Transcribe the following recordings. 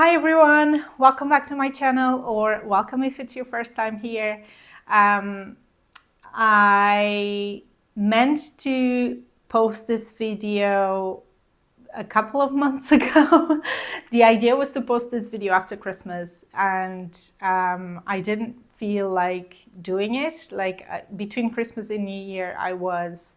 Hi everyone, welcome back to my channel, or welcome if it's your first time here. I meant to post this video a couple of months ago. The idea was to post this video after Christmas, and I didn't feel like doing it. Between Christmas and New Year, I was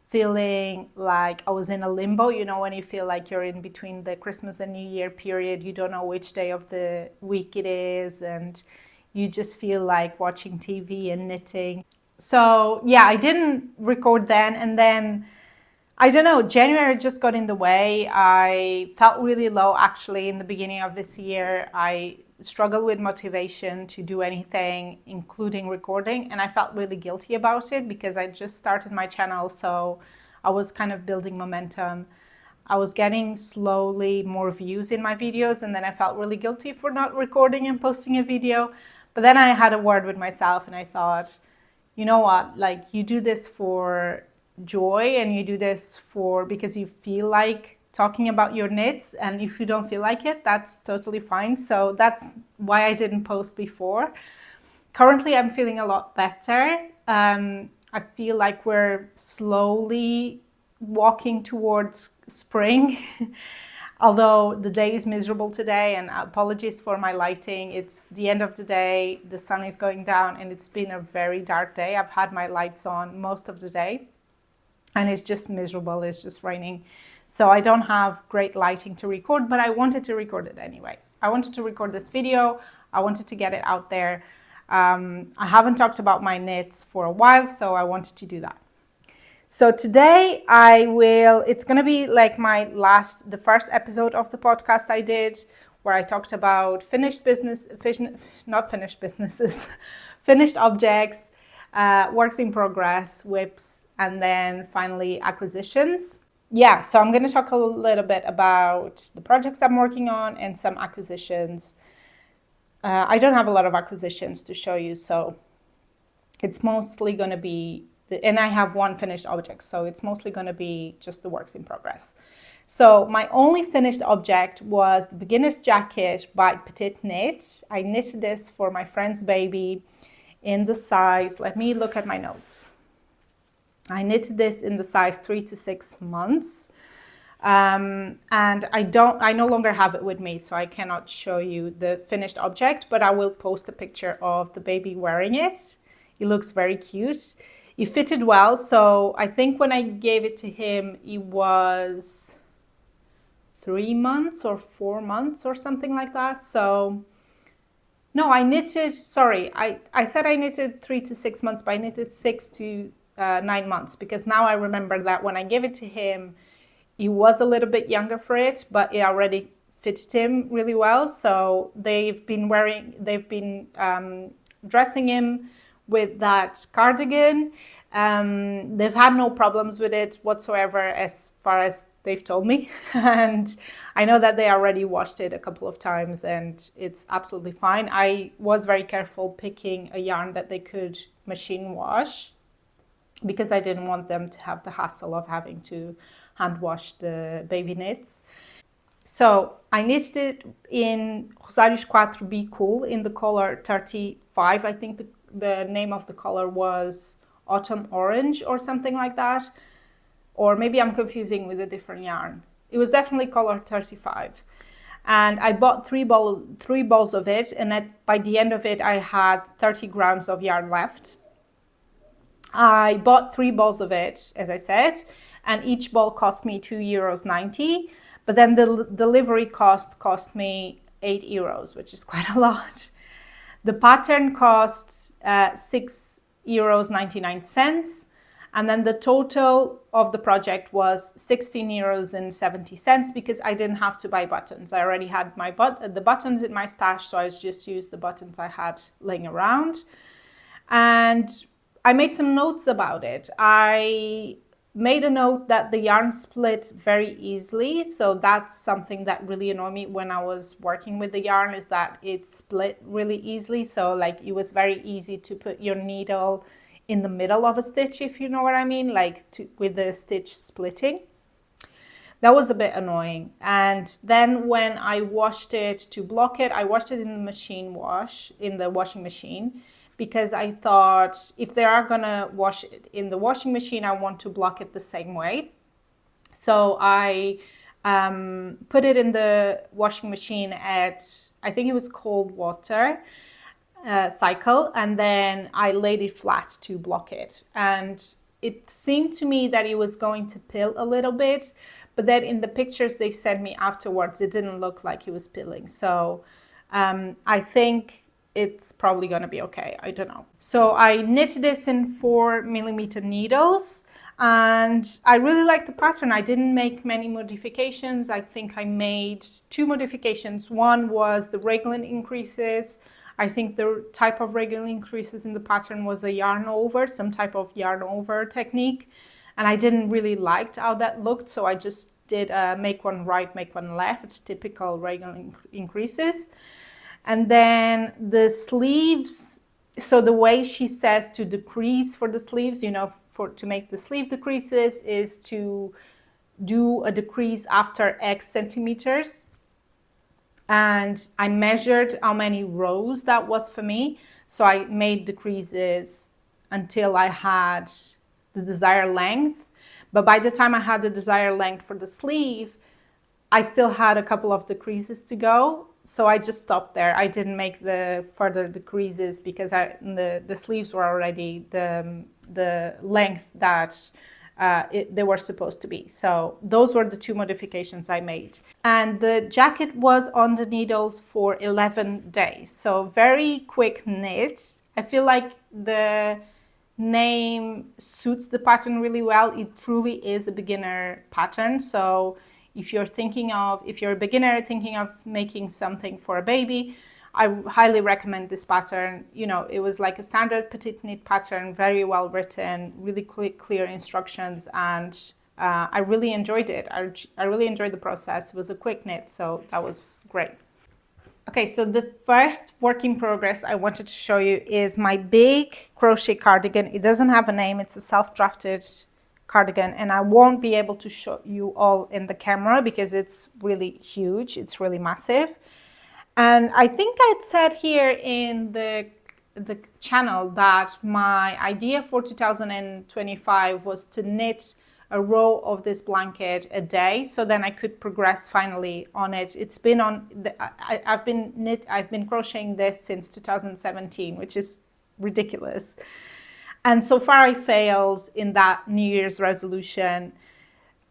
feeling like I was in a limbo. You know, when you feel like you're in between the Christmas and New Year period, you don't know which day of the week it is, and you just feel like watching TV and knitting. So yeah, I didn't record then, and then I don't know, January just got in the way. I felt really low actually in the beginning of this year. I struggled with motivation to do anything, including recording, and I felt really guilty about it because I just started my channel, so I was kind of building momentum. I was getting slowly more views in my videos, and then I felt really guilty for not recording and posting a video. But then I had a word with myself and I thought, you know what, like, you do this for joy, and you do this because you feel like talking about your knits, and if you don't feel like it, that's totally fine. So that's why I didn't post before. Currently I'm feeling a lot better. I feel like we're slowly walking towards spring. Although the day is miserable today, and apologies for my lighting. It's the end of the day, the sun is going down, and it's been a very dark day. I've had my lights on most of the day, and it's just miserable. It's just raining. So I don't have great lighting to record, but I wanted to record it anyway. I wanted to record this video. I wanted to get it out there. I haven't talked about my knits for a while, so I wanted to do that. So today it's going to be like the first episode of the podcast I did, where I talked about finished objects, works in progress, whips, and then finally acquisitions. Yeah, so I'm going to talk a little bit about the projects I'm working on and some acquisitions. I don't have a lot of acquisitions to show you, so it's mostly going to be, and I have one finished object, so it's mostly going to be just the works in progress. So my only finished object was the beginner's jacket by Petite Knit. I knitted this for my friend's baby in the size, let me look at my notes. I knitted this in the size 3 to 6 months. And I no longer have it with me, so I cannot show you the finished object, but I will post a picture of the baby wearing it. It looks very cute. It fitted well, so I think when I gave it to him, it was 3 months or 4 months or something like that. So no, I knitted, sorry, I said I knitted 3 to 6 months, but I knitted 6 to 9 months, because now I remember that when I gave it to him, he was a little bit younger for it, but it already fitted him really well. So they've been dressing him with that cardigan. They've had no problems with it whatsoever, as far as they've told me. And I know that they already washed it a couple of times, and it's absolutely fine. I was very careful picking a yarn that they could machine wash, because I didn't want them to have the hassle of having to hand wash the baby knits. So I knitted it in Rosários 4 Be Cool in the color 35. I think the name of the color was Autumn Orange or something like that. Or maybe I'm confusing with a different yarn. It was definitely color 35. And I bought three balls of it, and by the end of it, I had 30 grams of yarn left. I bought 3 balls of it, as I said, and each ball cost me €2.90, but then the delivery cost me €8, which is quite a lot. The pattern cost €6.99, and then the total of the project was €16.70, because I didn't have to buy buttons. I already had the buttons in my stash, so I just used the buttons I had laying around. And I made some notes about it. I made a note that the yarn split very easily. So that's something that really annoyed me when I was working with the yarn, is that it split really easily. So like, it was very easy to put your needle in the middle of a stitch, if you know what I mean, with the stitch splitting. That was a bit annoying. And then when I washed it to block it, I washed it in the washing machine, because I thought if they are gonna wash it in the washing machine, I want to block it the same way. So I put it in the washing machine at, I think it was cold water cycle, and then I laid it flat to block it. And it seemed to me that it was going to pill a little bit, but then in the pictures they sent me afterwards, it didn't look like it was pilling. So I think it's probably going to be okay. I don't know. So I knit this in 4mm needles, and I really like the pattern. I didn't make many modifications. I think I made 2 modifications. One was the raglan increases. I think the type of raglan increases in the pattern was a yarn over, some type of yarn over technique. And I didn't really like how that looked, so I just did make one right, make one left, typical raglan increases. And then the sleeves, so the way she says to decrease for the sleeves, you know, to make the sleeve decreases is to do a decrease after X centimeters. And I measured how many rows that was for me. So I made decreases until I had the desired length. But by the time I had the desired length for the sleeve, I still had a couple of decreases to go. So I just stopped there. I didn't make the further decreases because the sleeves were already the length that they were supposed to be. So those were the 2 modifications I made. And the jacket was on the needles for 11 days. So very quick knit. I feel like the name suits the pattern really well. It truly is a beginner pattern. So if you're a beginner thinking of making something for a baby, I highly recommend this pattern. You know, it was like a standard petite knit pattern, very well written, really quick, clear instructions, and I really enjoyed it. I really enjoyed the process. It was a quick knit, so that was great. Okay, so the first work in progress I wanted to show you is my big crochet cardigan. It doesn't have a name, it's a self-drafted cardigan, and I won't be able to show you all in the camera because it's really huge, it's really massive. And I think I'd said here in the channel that my idea for 2025 was to knit a row of this blanket a day, so then I could progress finally on it. It's been on I've been crocheting this since 2017, which is ridiculous. And so far I failed in that New Year's resolution.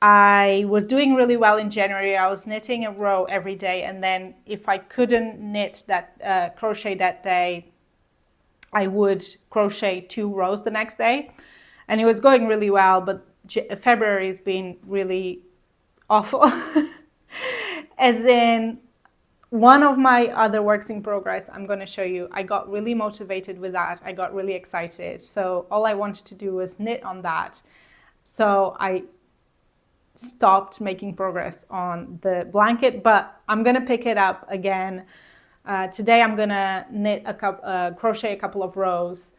I was doing really well in January. I was knitting a row every day, and then if I couldn't knit that crochet that day, I would crochet 2 rows the next day, and it was going really well. But February has been really awful. As in, one of my other works in progress I'm going to show you, I got really motivated with that. I got really excited. So all I wanted to do was knit on that. So I stopped making progress on the blanket, but I'm going to pick it up again. Today I'm going to crochet a couple of rows,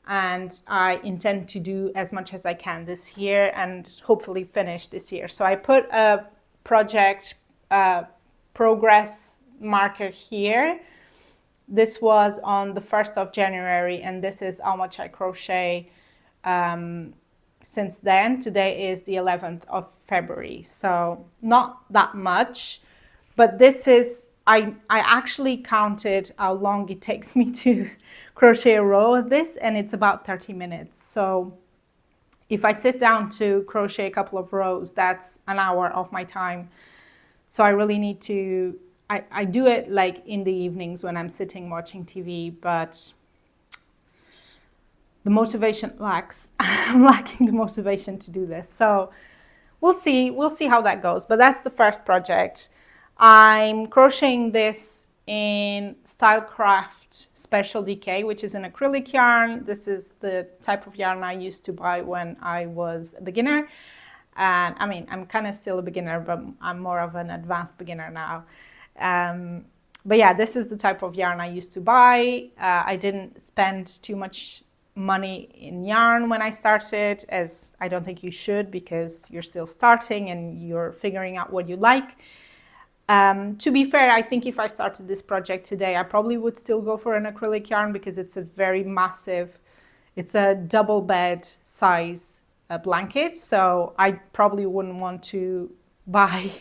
and I intend to do as much as I can this year and hopefully finish this year. So I put a project progress marker here. This was on the 1st of January, and this is how much I crochet since then. Today is the 11th of February, so not that much, but this is, I actually counted how long it takes me to crochet a row of this, and it's about 30 minutes. So if I sit down to crochet a couple of rows, that's an hour of my time. So I really need to, I do it like in the evenings when I'm sitting watching TV, but the motivation lacks. I'm lacking the motivation to do this. So we'll see how that goes. But that's the first project. I'm crocheting this in Stylecraft Special DK, which is an acrylic yarn. This is the type of yarn I used to buy when I was a beginner. And I mean, I'm kind of still a beginner, but I'm more of an advanced beginner now. But yeah, this is the type of yarn I used to buy. I didn't spend too much money in yarn when I started, as I don't think you should, because you're still starting and you're figuring out what you like. To be fair, I think if I started this project today, I probably would still go for an acrylic yarn because it's a very massive, it's a double bed size blanket. So I probably wouldn't want to buy,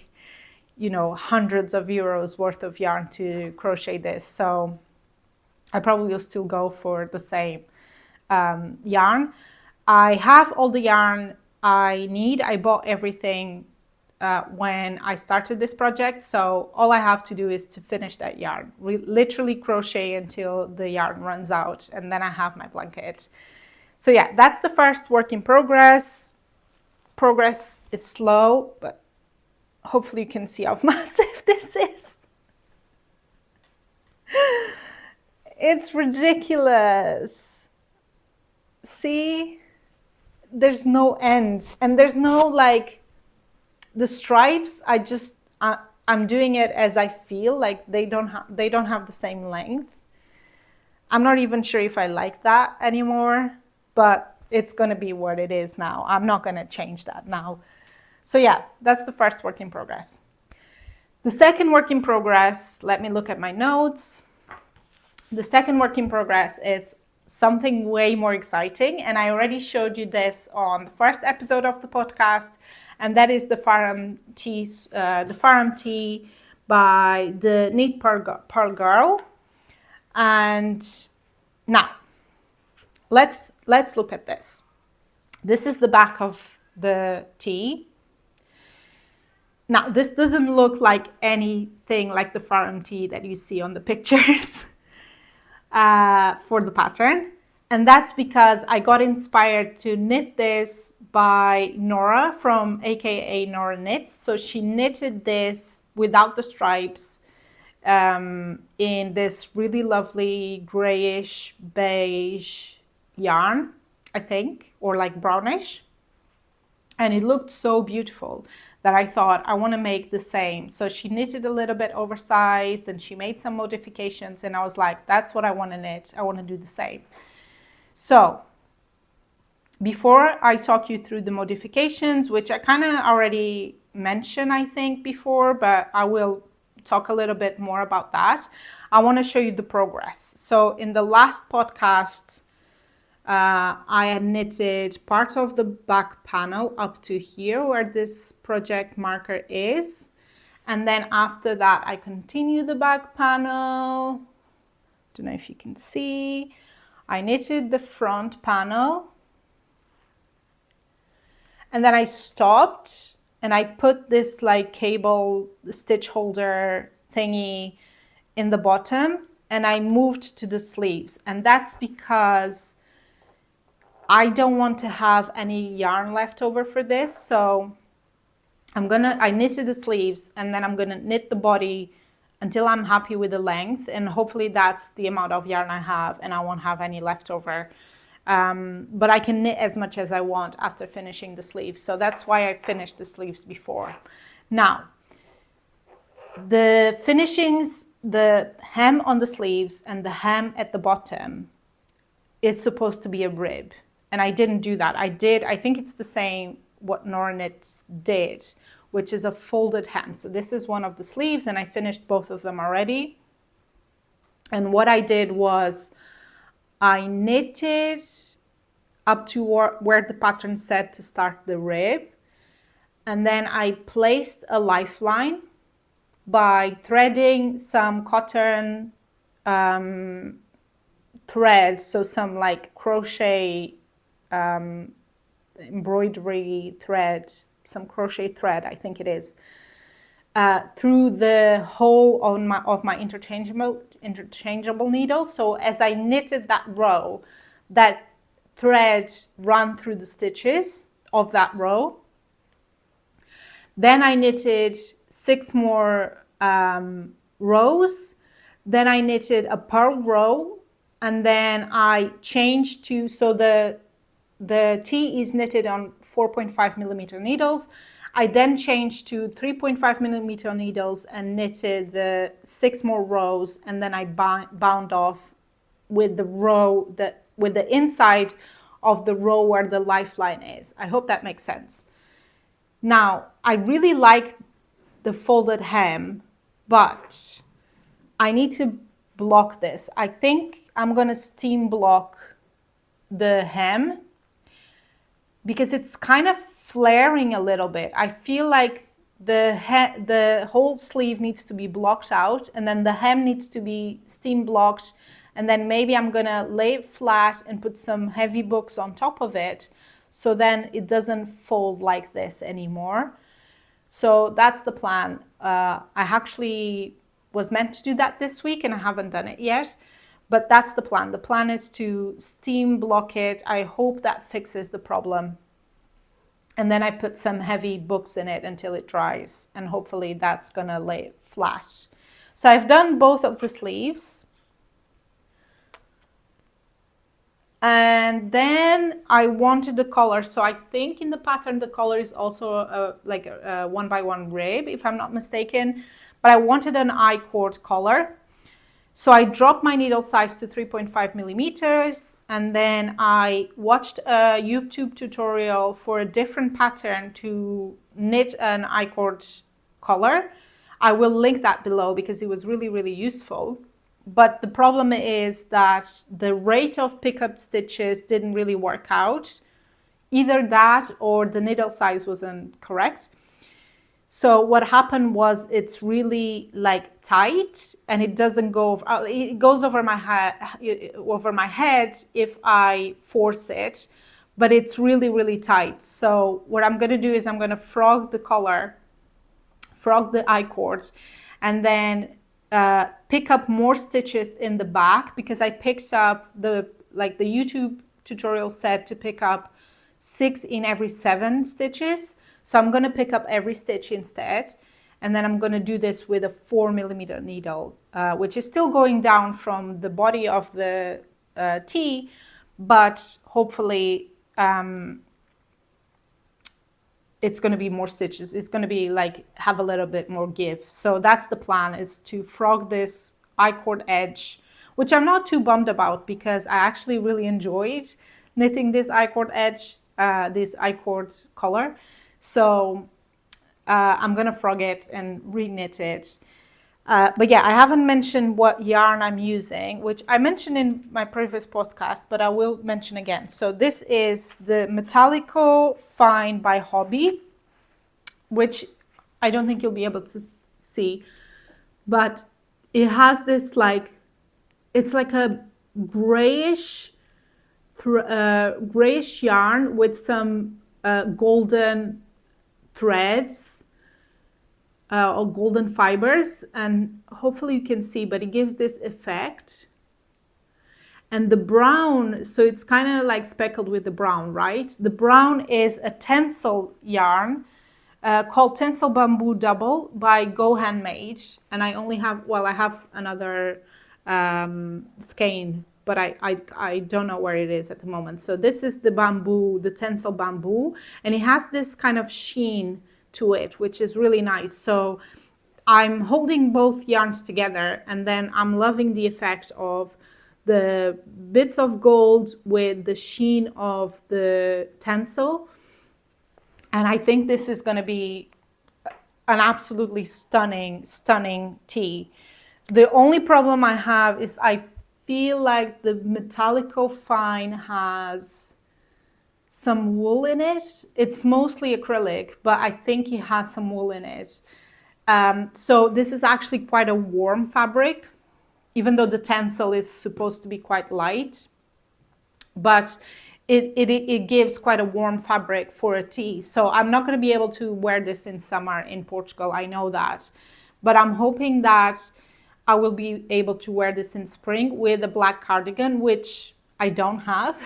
you know, hundreds of euros worth of yarn to crochet this. So I probably will still go for the same yarn. I have all the yarn I need. I bought everything when I started this project, so all I have to do is to finish that yarn. Literally crochet until the yarn runs out, and then I have my blanket. So yeah, that's the first work in progress. Progress is slow, but hopefully you can see how massive this is. It's ridiculous. See, there's no end, and there's no like the stripes. I'm doing it as I feel, like they don't have the same length. I'm not even sure if I like that anymore, but it's gonna be what it is now. I'm not gonna change that now. So yeah, that's the first work in progress. The second work in progress, let me look at my notes. The second work in progress is something way more exciting, and I already showed you this on the first episode of the podcast, and that is the Farnham tee by the Knit Purl Girl. And now let's look at this. This is the back of the tee. Now this doesn't look like anything like the Farnham tee that you see on the pictures. For the pattern, and that's because I got inspired to knit this by Nora from aka Nora Knits. So she knitted this without the stripes in this really lovely grayish beige yarn, I think, or like brownish, and it looked so beautiful that I thought I want to make the same. So she knitted a little bit oversized and she made some modifications, and I was like, that's what I want to knit. I want to do the same. So before I talk you through the modifications, which I kind of already mentioned, I think, before, but I will talk a little bit more about that, I want to show you the progress. So in the last podcast, I had knitted part of the back panel up to here where this project marker is, and then after that I continue the back panel. Don't know if you can see. I knitted the front panel, and then I stopped and I put this like cable stitch holder thingy in the bottom, and I moved to the sleeves, and that's because I don't want to have any yarn left over for this. So I knitted the sleeves, and then I'm gonna knit the body until I'm happy with the length, and hopefully that's the amount of yarn I have and I won't have any leftover. But I can knit as much as I want after finishing the sleeves. So that's why I finished the sleeves before. Now, the finishings, the hem on the sleeves and the hem at the bottom is supposed to be a rib. And I didn't do that. I think it's the same what Nora Knits did, which is a folded hem. So this is one of the sleeves, and I finished both of them already. And what I did was I knitted up to where the pattern said to start the rib. And then I placed a lifeline by threading some cotton threads, so some like crochet embroidery thread, some crochet thread, I think it is, through the hole of my interchangeable needle. So as I knitted that row, that thread ran through the stitches of that row. Then I knitted 6 more rows. Then I knitted a purl row, and then I changed to, so the tee is knitted on 4.5 millimeter needles. I then changed to 3.5 millimeter needles and knitted the 6 more rows, and then I bound off with the row that with the inside of the row where the lifeline is. I hope that makes sense. Now, I really like the folded hem, but I need to block this. I think I'm gonna steam block the hem because it's kind of flaring a little bit. I feel like the whole sleeve needs to be blocked out, and then the hem needs to be steam blocked, and then maybe I'm gonna lay it flat and put some heavy books on top of it, so then it doesn't fold like this anymore. So that's the plan. I actually was meant to do that this week and I haven't done it yet, but that's the plan. The plan is to steam block it. I hope that fixes the problem. And then I put some heavy books in it until it dries, and hopefully that's gonna lay it flat. So I've done both of the sleeves. And then I wanted the collar. So I think in the pattern, the collar is also like a 1x1 rib, if I'm not mistaken, but I wanted an I-cord collar. So I dropped my needle size to 3.5 millimeters. And then I watched a YouTube tutorial for a different pattern to knit an I-cord collar. I will link that below because it was really, really useful. But the problem is that the rate of pickup stitches didn't really work out. Either that or the needle size wasn't correct. So what happened was it's really like tight, and it doesn't go over, it goes over my head if I force it, but it's really, really tight. So what I'm going to do is I'm going to frog the collar, frog the I-cords, and then pick up more stitches in the back, because I picked up the YouTube tutorial said to pick up 6 in every 7 stitches. So I'm going to pick up every stitch instead, and then I'm going to do this with a 4mm needle, which is still going down from the body of the T, but hopefully it's going to be more stitches. It's going to be like have a little bit more give. So that's the plan, is to frog this I-cord edge, which I'm not too bummed about because I actually really enjoyed knitting this I-cord edge, this I-cord collar. So I'm going to frog it and re-knit it. But yeah, I haven't mentioned what yarn I'm using, which I mentioned in my previous podcast, but I will mention again. So this is the Metallico Fine by Hobby, which I don't think you'll be able to see, but it has this it's like a grayish yarn with some golden threads or golden fibers, and hopefully you can see, but it gives this effect. And the brown, so it's kind of like speckled with the brown, right? The brown is a tencel yarn called Tencel Bamboo Double by Go Handmade, and I only have, well, I have another skein, but I don't know where it is at the moment. So this is the bamboo, the Tencel Bamboo, and it has this kind of sheen to it, which is really nice. So I'm holding both yarns together, and then I'm loving the effect of the bits of gold with the sheen of the Tencel. And I think this is going to be an absolutely stunning tee. The only problem I have is I feel like the Metallico Fine has some wool in it. It's mostly acrylic, but I think it has some wool in it. So this is actually quite a warm fabric, even though the Tencel is supposed to be quite light. But it gives quite a warm fabric for a tee. So I'm not going to be able to wear this in summer in Portugal, I know that. But I'm hoping that I will be able to wear this in spring with a black cardigan, which I don't have.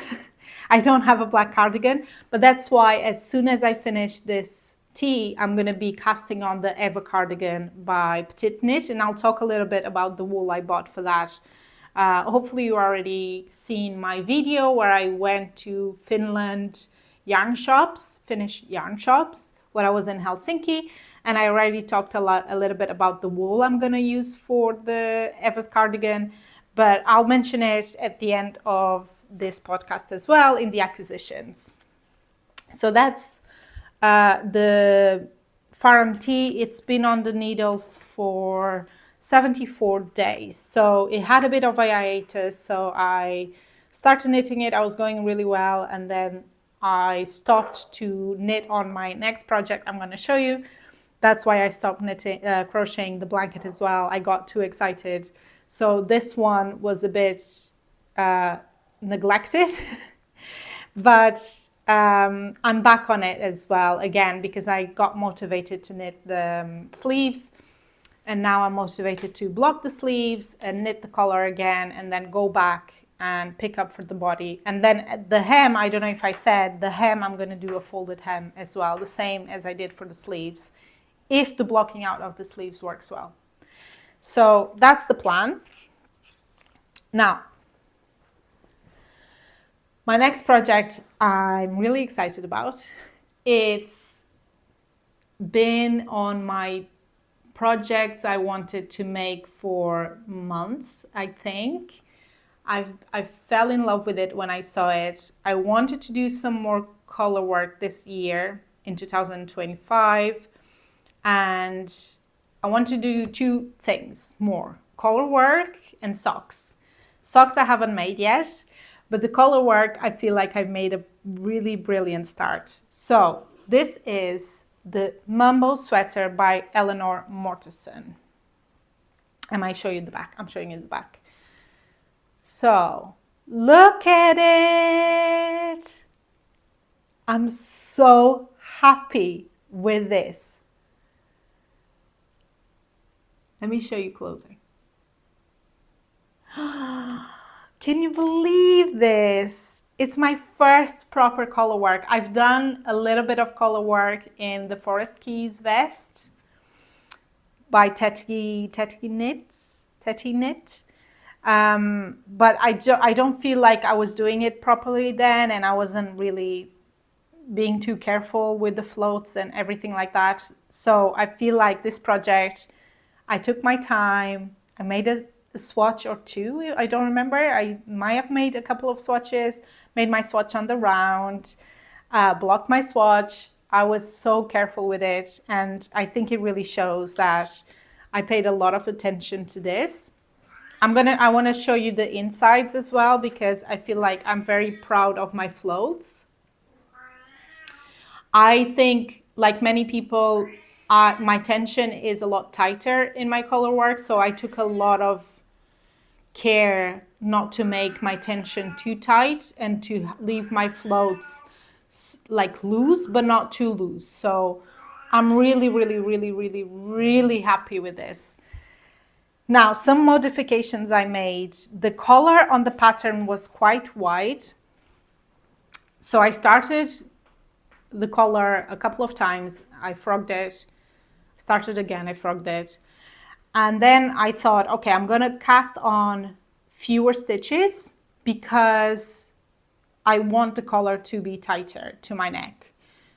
I don't have a black cardigan, but that's why as soon as I finish this tee, I'm going to be casting on the Eva cardigan by Petite Knit, and I'll talk a little bit about the wool I bought for that. Hopefully you already seen my video where I went to Finnish yarn shops when I was in Helsinki. And I already talked a little bit about the wool I'm going to use for the Eva's cardigan. but I'll mention it at the end of this podcast as well in the acquisitions. So that's the Farnham tea. It's been on the needles for 74 days. So it had a bit of a hiatus. So I started knitting it. I was going really well. And then I stopped to knit on my next project I'm going to show you. That's why I stopped knitting, crocheting the blanket as well. I got too excited. So this one was a bit neglected, but I'm back on it as well again because I got motivated to knit the sleeves, and now I'm motivated to block the sleeves and knit the collar again, and then go back and pick up for the body. And then the hem, I don't know if I said, the hem I'm going to do a folded hem as well, the same as I did for the sleeves, if the blocking out of the sleeves works well. So that's the plan. Now, my next project I'm really excited about. It's been on my projects I wanted to make for months, I think. I fell in love with it when I saw it. I wanted to do some more color work this year in 2025, and I want to do two things more: color work and socks. Socks I haven't made yet, but the color work I feel like I've made a really brilliant start. So this is the Mabon sweater by Elenor Mortensen. I might show you the back. I'm showing you the back. So look at it. I'm so happy with this. Let me show you closer. Can you believe this? It's my first proper color work. I've done a little bit of color work in the Forest Keys vest by Petite Knits. But I don't feel like I was doing it properly then, and I wasn't really being too careful with the floats and everything like that. So I feel like this project, I took my time. I made a swatch or two. I don't remember. I might have made a couple of swatches, made my swatch on the round, blocked my swatch. I was so careful with it, and I think it really shows that I paid a lot of attention to this. I want to show you the insides as well, because I feel like I'm very proud of my floats. I think, like many people, my tension is a lot tighter in my color work, so I took a lot of care not to make my tension too tight and to leave my floats like loose, but not too loose. So I'm really, really, really, really, really happy with this. Now, some modifications I made. The collar on the pattern was quite wide, so I started the collar a couple of times. I frogged it, started again, I frogged it. And then I thought, okay, I'm going to cast on fewer stitches because I want the collar to be tighter to my neck.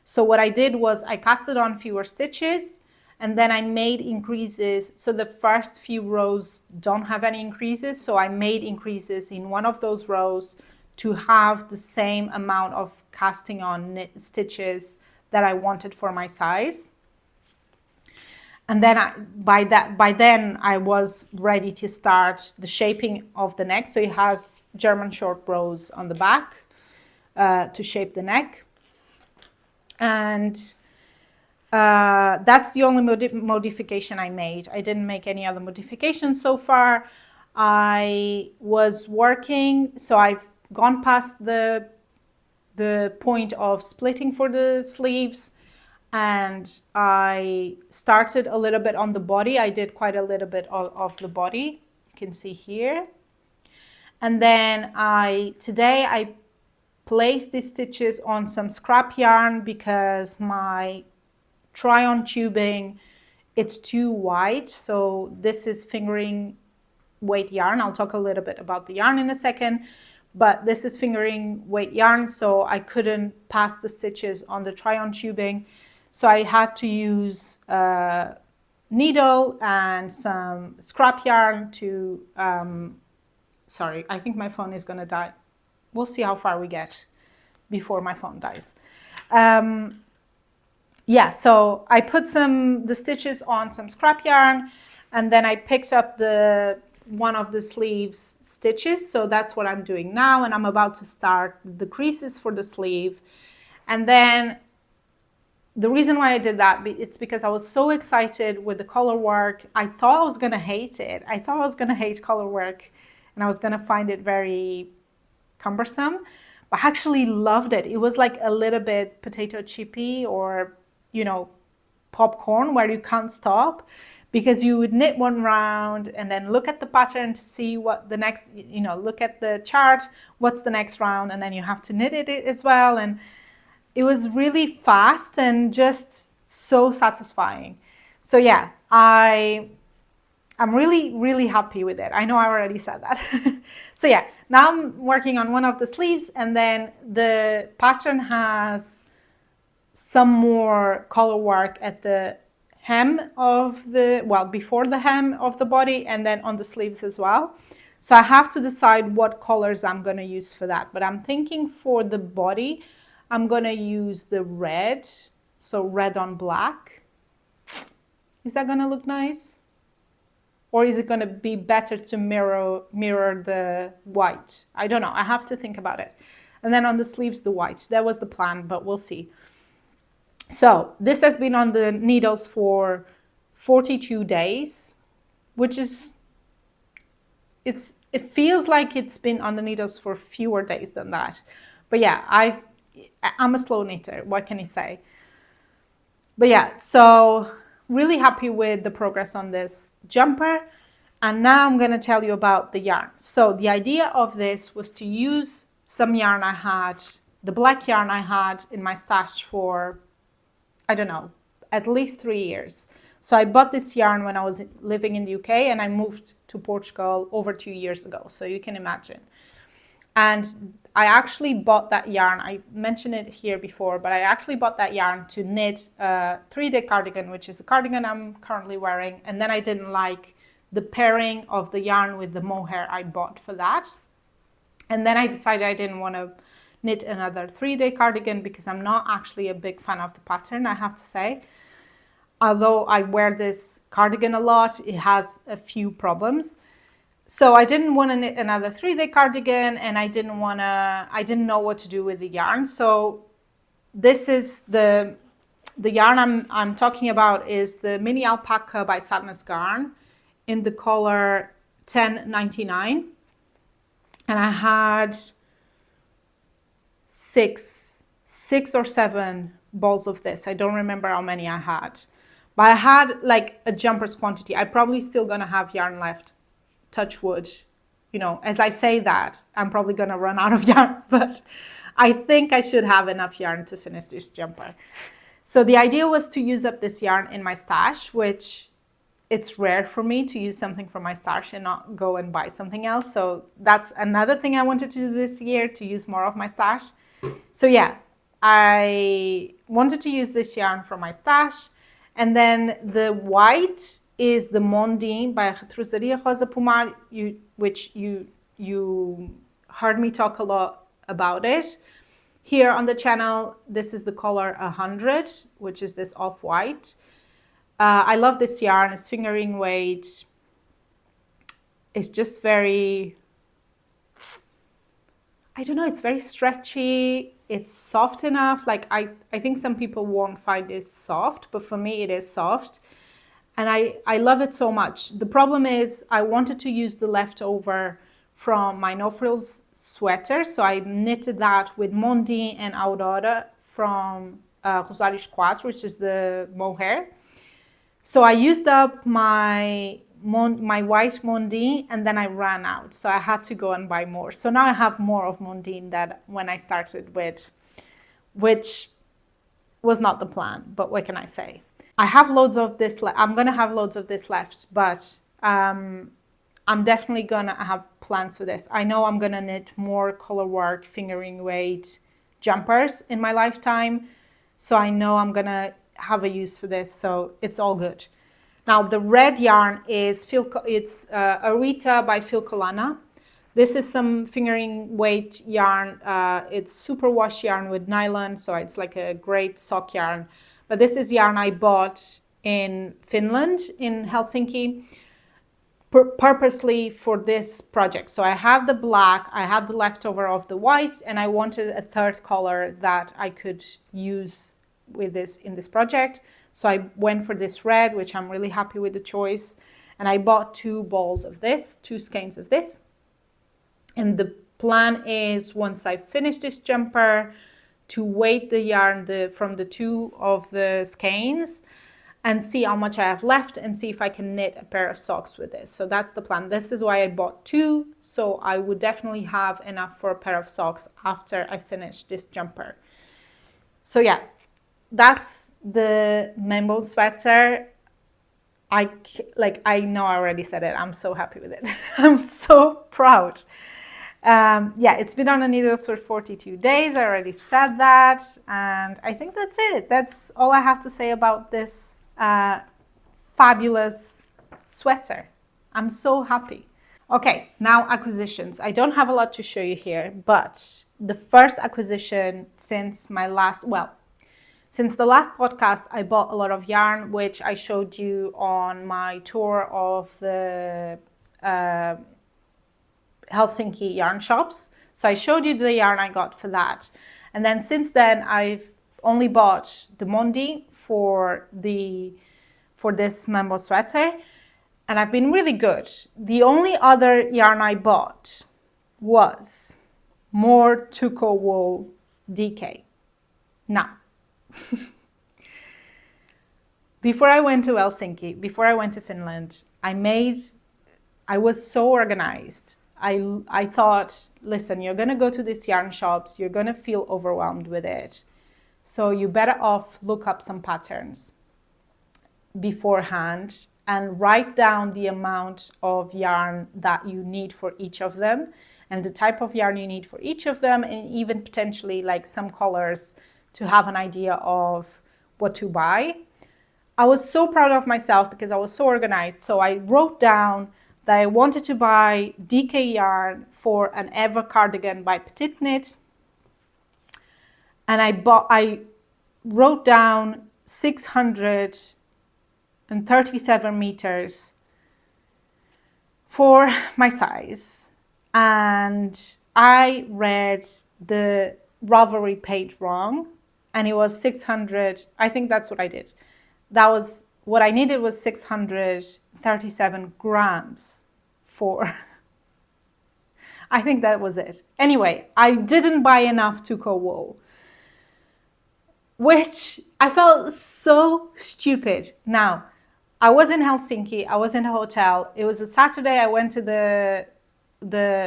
So what I did was I casted on fewer stitches, and then I made increases. So the first few rows don't have any increases. So I made increases in one of those rows to have the same amount of casting on stitches that I wanted for my size. And then by then I was ready to start the shaping of the neck. So it has German short rows on the back to shape the neck. And that's the only modification I made. I didn't make any other modifications so far. I was working, so I've gone past the point of splitting for the sleeves, and I started a little bit on the body. I did quite a little bit of the body, you can see here. And then today I placed these stitches on some scrap yarn because my try-on tubing, it's too wide. So this is fingering weight yarn. I'll talk a little bit about the yarn in a second, but this is fingering weight yarn, so I couldn't pass the stitches on the try-on tubing. So I had to use a needle and some scrap yarn to Sorry, I think my phone is gonna die. We'll see how far we get before my phone dies. Yeah, so I put the stitches on some scrap yarn, and then I picked up one of the sleeves stitches. So that's what I'm doing now, and I'm about to start the creases for the sleeve. And then the reason why I did that, it's because I was so excited with the color work. I thought I was gonna hate it. I thought I was gonna hate color work, and I was gonna find it very cumbersome, but I actually loved it. It was like a little bit potato chippy, or popcorn, where you can't stop, because you would knit one round and then look at the pattern to see what the next, look at the chart, what's the next round, and then you have to knit it as well. And it was really fast and just so satisfying. So yeah, I'm really, really happy with it. I know I already said that. So yeah, now I'm working on one of the sleeves, and then the pattern has some more color work at the hem of before the hem of the body, and then on the sleeves as well. So I have to decide what colors I'm going to use for that. But I'm thinking for the body, I'm going to use the red, so red on black. Is that going to look nice? Or is it going to be better to mirror the white? I don't know. I have to think about it. And then on the sleeves, the white. That was the plan, but we'll see. So this has been on the needles for 42 days, which is, it feels like it's been on the needles for fewer days than that. But yeah, I'm a slow knitter. What can I say? But yeah, so really happy with the progress on this jumper. And now I'm going to tell you about the yarn. So the idea of this was to use some yarn I had, the black yarn I had in my stash for, I don't know, at least 3 years. So I bought this yarn when I was living in the UK, and I moved to Portugal over 2 years ago. So you can imagine. And I actually bought that yarn. I mentioned it here before, but I actually bought that yarn to knit a 3-day cardigan, which is a cardigan I'm currently wearing. And then I didn't like the pairing of the yarn with the mohair I bought for that. And then I decided I didn't want to knit another 3-day cardigan, because I'm not actually a big fan of the pattern, I have to say. Although I wear this cardigan a lot, it has a few problems. So I didn't want to knit another 3-day cardigan, and I didn't know what to do with the yarn. So this is the yarn I'm talking about, is the Mini Alpaca by Sadness Garn in the color 1099. And I had six or seven balls of this. I don't remember how many I had, but I had like a jumper's quantity. I'm probably still gonna have yarn left, touch wood. As I say that, I'm probably gonna run out of yarn, but I think I should have enough yarn to finish this jumper. So the idea was to use up this yarn in my stash, which it's rare for me to use something from my stash and not go and buy something else. So that's another thing I wanted to do this year, to use more of my stash. So yeah, I wanted to use this yarn from my stash. And then the white is the Mondin by Rosários Rosa Pomar, which you heard me talk a lot about it. Here on the channel, this is the color 100, which is this off-white. I love this yarn. It's fingering weight. It's just very, I don't know, it's very stretchy. It's soft enough. Like I think some people won't find this soft, but for me it is soft. And I love it so much. The problem is I wanted to use the leftover from my no frills sweater. So I knitted that with Mondin and Aurora from Rosários 4, which is the mohair. So I used up my white Mondin, and then I ran out. So I had to go and buy more. So now I have more of Mondin than when I started with, which was not the plan, but what can I say? I have loads of this. I'm going to have loads of this left, but I'm definitely going to have plans for this. I know I'm going to knit more Colorwork fingering weight jumpers in my lifetime. So I know I'm going to have a use for this, so it's all good. Now the red yarn is Arita by Filcolana. This is some fingering weight yarn. It's superwash yarn with nylon, so it's like a great sock yarn. But this is yarn I bought in Finland, in Helsinki, purposely for this project. So I have the black, I have the leftover of the white, and I wanted a third color that I could use with this in this project. So I went for this red, which I'm really happy with the choice. And I bought 2 balls of this, 2 skeins of this. And the plan is, once I finish this jumper, to weight the yarn from the 2 of the skeins and see how much I have left and see if I can knit a pair of socks with this. So that's the plan. This is why I bought 2. So I would definitely have enough for a pair of socks after I finish this jumper. So yeah, that's the Mabon sweater. I know I already said it. I'm so happy with it. I'm so proud. Yeah, it's been on the needles for 42 days. I already said that. And I think that's it. That's all I have to say about this fabulous sweater. I'm so happy. Okay, now acquisitions. I don't have a lot to show you here, but the first acquisition since the last podcast, I bought a lot of yarn, which I showed you on my tour of the Helsinki yarn shops. So I showed you the yarn I got for that. And then since then, I've only bought the Mondi for this Mabon sweater. And I've been really good. The only other yarn I bought was more Tuco wool DK. Now, before I went to Helsinki, before I went to Finland, I was so organized. I thought, listen, you're going to go to these yarn shops, you're going to feel overwhelmed with it. So you better off look up some patterns beforehand and write down the amount of yarn that you need for each of them and the type of yarn you need for each of them, and even potentially like some colors to have an idea of what to buy. I was so proud of myself because I was so organized. So I wrote down that I wanted to buy DK yarn for an Ever cardigan by Petite. And I wrote down 637 meters for my size. And I read the Ravelry page wrong, and it was 600. I think that's what I did. That was what I needed, was 637 grams for. I think that was it. Anyway, I didn't buy enough Tuco wool, which I felt so stupid. Now, I was in Helsinki. I was in a hotel. It was a Saturday. I went to the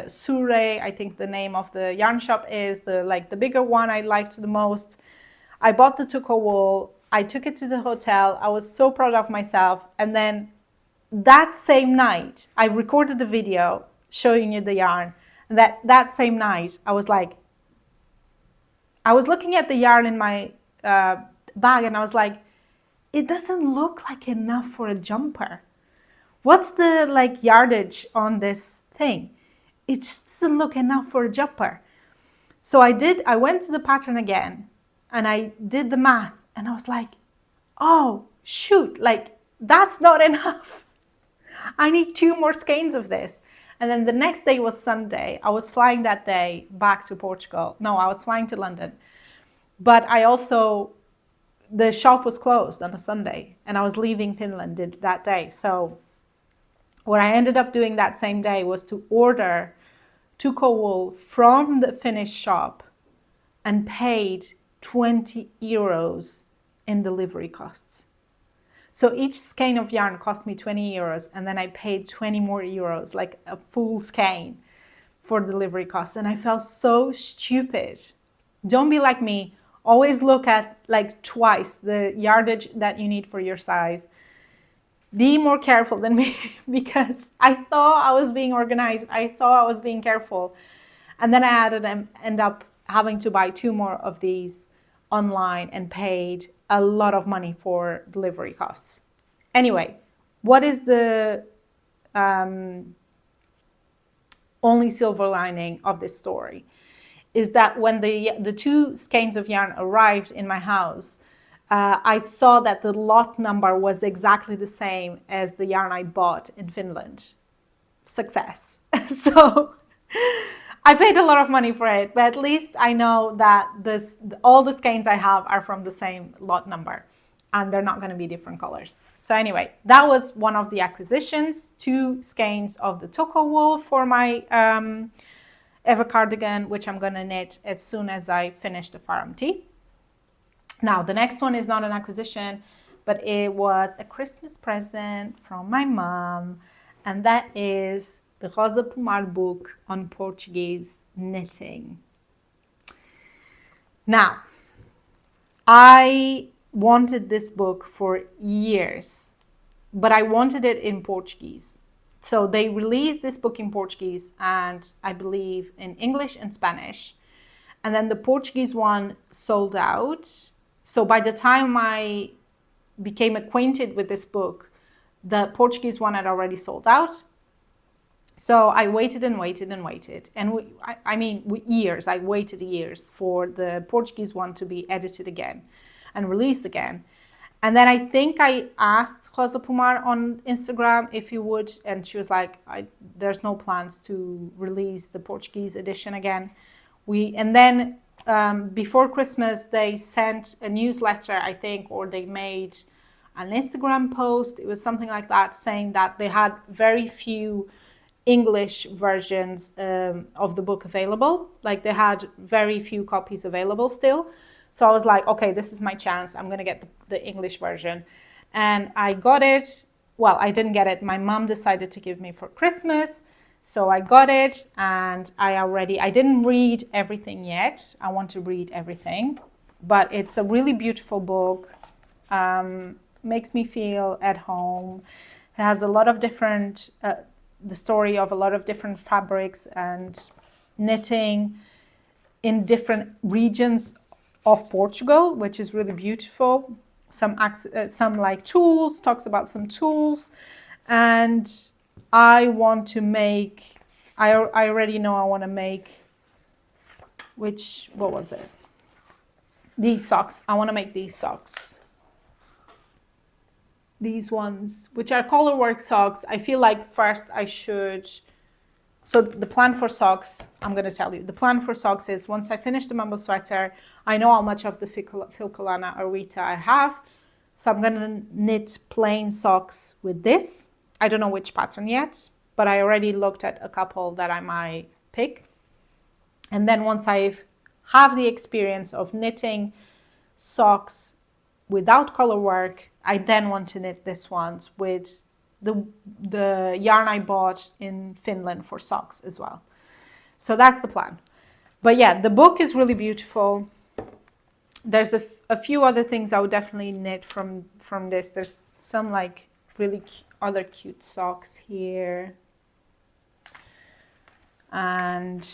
Sure, I think the name of the yarn shop is, the bigger one I liked the most. I bought the Tuco wool. I took it to the hotel. I was so proud of myself. And then that same night, I recorded the video showing you the yarn. And that same night, I was looking at the yarn in my bag, and I was like, it doesn't look like enough for a jumper. What's the yardage on this thing? It just doesn't look enough for a jumper. So I went to the pattern again and I did the math, and I was like, oh shoot, that's not enough. I need 2 more skeins of this. And then the next day was Sunday. I was flying that day back to Portugal. No, I was flying to London. But the shop was closed on a Sunday, and I was leaving Finland that day. So what I ended up doing that same day was to order Tuco wool from the Finnish shop and paid 20 euros in delivery costs. So each skein of yarn cost me 20 euros, and then I paid 20 more euros, like a full skein, for delivery costs. And I felt so stupid. Don't be like me. Always look at twice the yardage that you need for your size. Be more careful than me, because I thought I was being organized. I thought I was being careful. And then I end up having to buy 2 more of these online and paid a lot of money for delivery costs. Anyway, what is the only silver lining of this story is that when the 2 skeins of yarn arrived in my house, I saw that the lot number was exactly the same as the yarn I bought in Finland. Success. So I paid a lot of money for it, but at least I know that all the skeins I have are from the same lot number and they're not going to be different colors. So anyway, that was one of the acquisitions, 2 skeins of the Toko wool for my Eva cardigan, which I'm going to knit as soon as I finish the Farnham tee. Now, the next one is not an acquisition, but it was a Christmas present from my mom, and that is the Rosa Pomar book on Portuguese knitting. Now, I wanted this book for years, but I wanted it in Portuguese. So they released this book in Portuguese and I believe in English and Spanish. And then the Portuguese one sold out. So by the time I became acquainted with this book, the Portuguese one had already sold out. So I waited and waited and waited. And years, I waited years for the Portuguese one to be edited again and released again. And then I think I asked Rosa Pomar on Instagram if he would, and she was like, there's no plans to release the Portuguese edition again. Before Christmas, they sent a newsletter, I think, or they made an Instagram post. It was something like that, saying that they had very few English versions of the book available. Like they had very few copies available still. So I was like, okay, this is my chance. I'm going to get the English version. And I got it. Well, I didn't get it. My mom decided to give me for Christmas. So I got it and I didn't read everything yet. I want to read everything. But it's a really beautiful book. Makes me feel at home. It has a lot of different, the story of a lot of different fabrics and knitting in different regions of Portugal, which is really beautiful. Some like tools, talks about some tools. And I want to make, I already know I want to make, what was it? These socks. I want to make these socks. These ones, which are Colorwork socks. I feel like first I should, so the plan for socks, I'm going to tell you. The plan for socks is once I finish the Mabon sweater, I know how much of the Filcolana Arita I have. So I'm going to knit plain socks with this. I don't know which pattern yet, but I already looked at a couple that I might pick. And then once I have the experience of knitting socks without Colorwork, I then want to knit this ones with the yarn I bought in Finland for socks as well. So that's the plan. But yeah, the book is really beautiful. There's a few other things I would definitely knit from this. There's some like really other cute socks here. And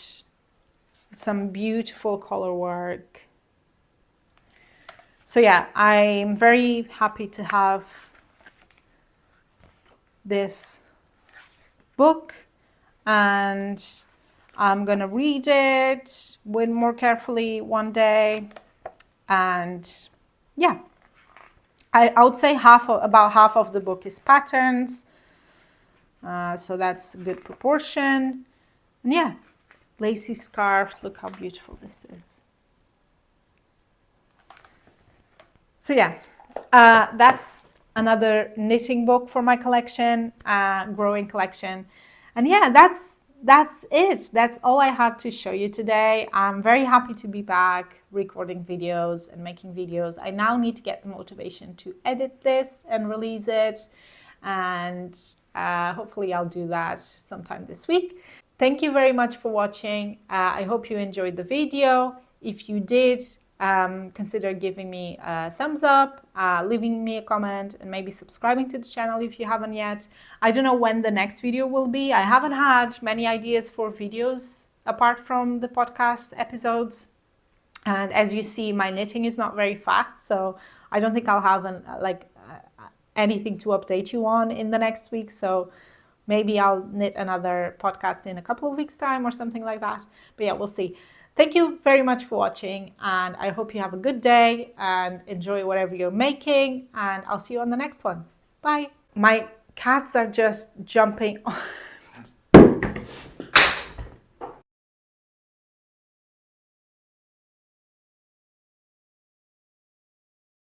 some beautiful color work. So yeah, I'm very happy to have this book and I'm gonna read it more carefully one day. And yeah, I would say about half of the book is patterns. So that's a good proportion. And yeah, lacy scarf. Look how beautiful this is. So yeah, that's another knitting book for my collection, growing collection. And yeah, that's it. That's all I have to show you today. I'm very happy to be back recording videos and making videos. I now need to get the motivation to edit this and release it. And hopefully I'll do that sometime this week. Thank you very much for watching. I hope you enjoyed the video. If you did, consider giving me a thumbs up, leaving me a comment, and maybe subscribing to the channel if you haven't yet. I don't know when the next video will be. I haven't had many ideas for videos apart from the podcast episodes. And as you see, my knitting is not very fast, so I don't think I'll have anything to update you on in the next week. So maybe I'll knit another podcast in a couple of weeks' time or something like that. But yeah, we'll see. Thank you very much for watching, and I hope you have a good day and enjoy whatever you're making, and I'll see you on the next one. Bye. My cats are just jumping